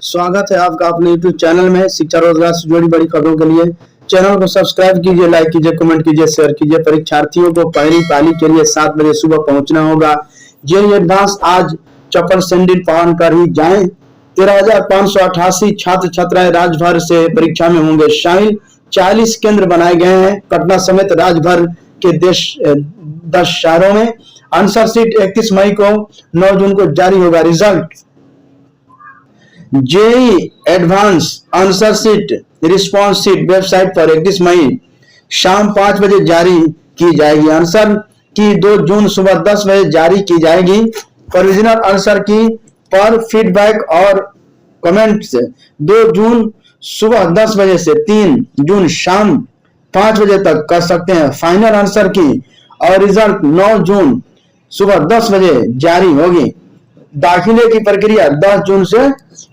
स्वागत है आपका अपने यूट्यूब चैनल में शिक्षा रोजगार से जुड़ी बड़ी खबरों के लिए। चैनल को सब्सक्राइब कीजिए, लाइक कीजिए, कमेंट कीजिए, शेयर कीजिए। परीक्षार्थियों को पहली पाली के लिए 7 बजे सुबह पहुंचना होगा। जेईई एडवांस आज चप्पल सैंडल पहन कर ही जाएं। 13,588 छात्र छात्राएं राज्य भर से परीक्षा में होंगे शामिल। 40 केंद्र बनाए गए हैं पटना समेत राज्य भर के 10 शहरों में। आंसर शीट 31 मई को 9 जून को जारी होगा result. JEE advance answer sheet response sheet website पर 31 मई शाम 5 बजे जारी की जाएगी। आंसर की 2 जून सुबह 10 बजे जारी की जाएगी। प्रोविजनल आंसर की पर फीडबैक और कमेंट्स 2 जून सुबह 10 बजे से 3 जून शाम 5 बजे तक कर सकते हैं। फाइनल आंसर की और रिजल्ट 9 जून सुबह 10 बजे जारी होगी। दाखिले की प्रक्रिया 10 जून से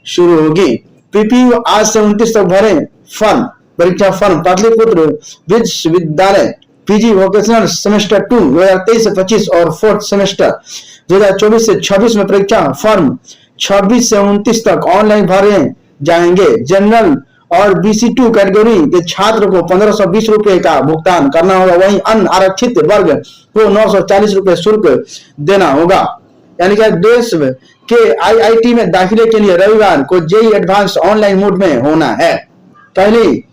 शुरू होगी। पीपीयू आज से 29 तक भरे फॉर्म। परीक्षा फॉर्म पाटलिपुत्र विश्वविद्यालय पीजी वोकेशनल सेमेस्टर 2 2023 से 25 और फोर्थ सेमेस्टर 2024 से 26 में परीक्षा फॉर्म 26 से 29 तक ऑनलाइन भरे जाएंगे। जनरल और BC2 कैटेगरी के छात्र को 1520 रुपए का भुगतान करना होगा। वहीं अन्य आरक्षित वर्ग को 940 रुपए शुल्क देना होगा। यानी कि देश के IIT में दाखिले के लिए रविवार को जेईई एडवांस ऑनलाइन मोड में होना है। पहली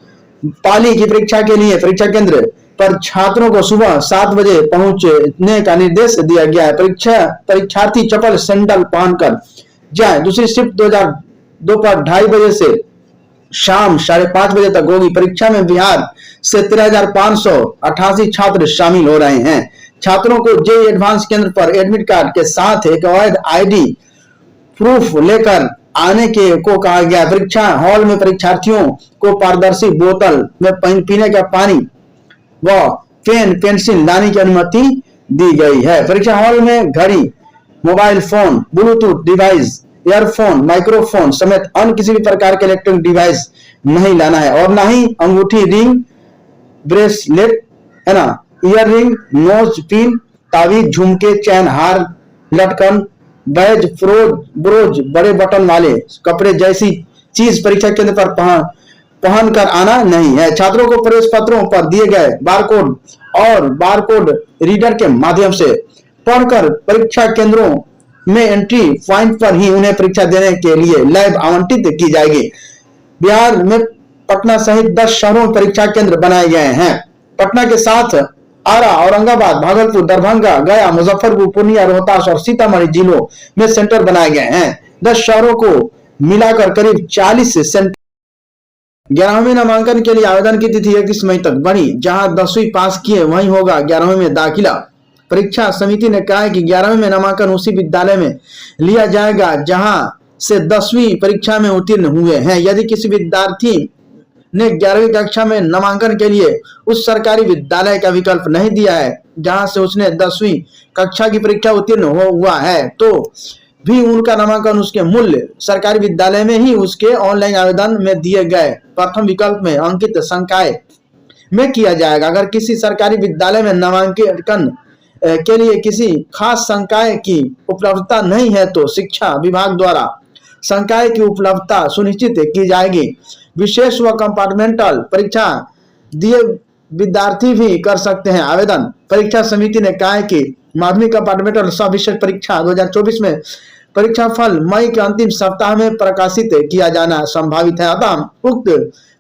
पाली की परीक्षा के लिए परीक्षा केंद्र पर छात्रों को सुबह 7 बजे पहुंचने का निर्देश दिया गया है। परीक्षार्थी चप्पल सैंडल पहनकर जाएं। दूसरी शिफ्ट दोपहर 2:30 बजे से शाम 5:30 बजे तक होगी। परीक्षा में बिहार से 13,588 छात्र शामिल हो रहे हैं। छात्रों को जेईई एडवांस केंद्र पर एडमिट कार्ड के साथ एक वैध ID प्रूफ लेकर आने को कहा गया। परीक्षा हॉल में परीक्षार्थियों को पारदर्शी बोतल में पीने का पानी व पेन पेंसिल लाने की अनुमति दी गई है। परीक्षा हॉल में घड़ी, mobile phone, Bluetooth device, earphone, microphone समेत अन्य किसी भी प्रकार के इलेक्ट्रॉनिक डिवाइस नहीं लाना है और ना ही अंगूठी, रिंग, ब्रेसलेट है ना, ईयर रिंग, नोज पिन, तावीज, झुमके, चैन, हार, लटकन, बैज, ब्रोज, बड़े बटन वाले कपड़े जैसी चीज परीक्षा केंद्र पर पहन कर आना नहीं है। छात्रों को प्रवेश पत्रों पर दिए गए बारकोड और बारकोड रीडर के माध्यम से पढ़कर परीक्षा केंद्रों में एंट्री पॉइंट पर ही उन्हें परीक्षा देने के लिए लैब आवंटित की जाएगी। बिहार में पटना सहित 10 शहरों में परीक्षा केंद्र बनाए गए हैं। पटना के साथ आरा, औरंगाबाद, भागलपुर, दरभंगा, गया, मुजफ्फरपुर, पूर्णिया, रोहतास और सीतामढ़ी जिलों में सेंटर बनाए गए हैं। 10 शहरों को मिलाकर करीब 40 सेंटर। 11वें नामांकन के लिए आवेदन की तिथि 31 मई तक बढ़ी। जहां 10वीं पास किए वहीं होगा 11वें में दाखिला। परीक्षा समिति ने कहा है कि 11वें में नामांकन उसी विद्यालय में लिया जाएगा जहां से 10वीं परीक्षा में उत्तीर्ण हुए हैं। यदि किसी विद्यार्थी ने 11वीं कक्षा में नामांकन के लिए उस सरकारी विद्यालय का विकल्प नहीं दिया है जहां से उसने 10वीं कक्षा की परीक्षा उत्तीर्ण हुआ है, तो भी उनका नामांकन उसके मूल्य सरकारी विद्यालय में ही उसके ऑनलाइन आवेदन में दिए गए प्रथम विकल्प में अंकित संकाय में किया जाएगा। अगर किसी सरकारी विद्यालय में नामांकन के लिए किसी खास संकाय की उपलब्धता नहीं है तो शिक्षा विभाग द्वारा संकाय की उपलब्धता सुनिश्चित की जाएगी। विशेष व कंपार्टमेंटल परीक्षा दिए विद्यार्थी भी कर सकते हैं आवेदन। परीक्षा समिति ने कहा है कि माध्यमिक कंपार्टमेंटल सब विषय परीक्षा 2024 में परीक्षा फल मई के अंतिम सप्ताह में प्रकाशित किया जाना संभावित है। अतः उक्त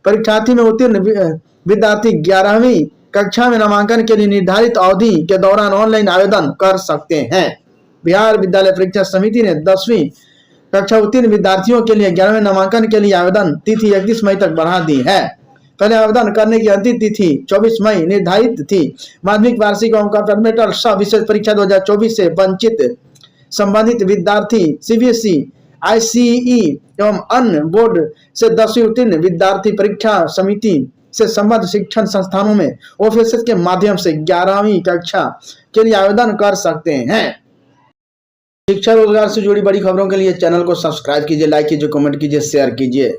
परीक्षार्थी में उत्तीर्ण विद्यार्थी 11वीं कक्षा में नामांकन के लिए निर्धारित अवधि के दौरान ऑनलाइन आवेदन कर सकते हैं। बिहार विद्यालय परीक्षा समिति ने 10वीं कक्षा उत्तीर्ण विद्यार्थियों के लिए 11वें नामांकन के लिए आवेदन तिथि 31 मई तक बढ़ा दी है। पहले आवेदन करने की अंतिम तिथि 24 मई निर्धारित थी। माध्यमिक, वार्षिक एवं कंपार्टमेंटल सब विषय परीक्षा 2024 से वंचित संबंधित विद्यार्थी CBSE, ICE एवं अन्य बोर्ड से 10वीं उत्तीर्ण विद्यार्थी परीक्षा समिति से संबद्ध शिक्षण संस्थानों में OFSS के माध्यम से 11वीं कक्षा के लिए आवेदन कर सकते हैं। शिक्षा रोजगार से जुड़ी बड़ी खबरों के लिए चैनल को सब्सक्राइब कीजिए, लाइक कीजिए, कमेंट कीजिए, शेयर कीजिए।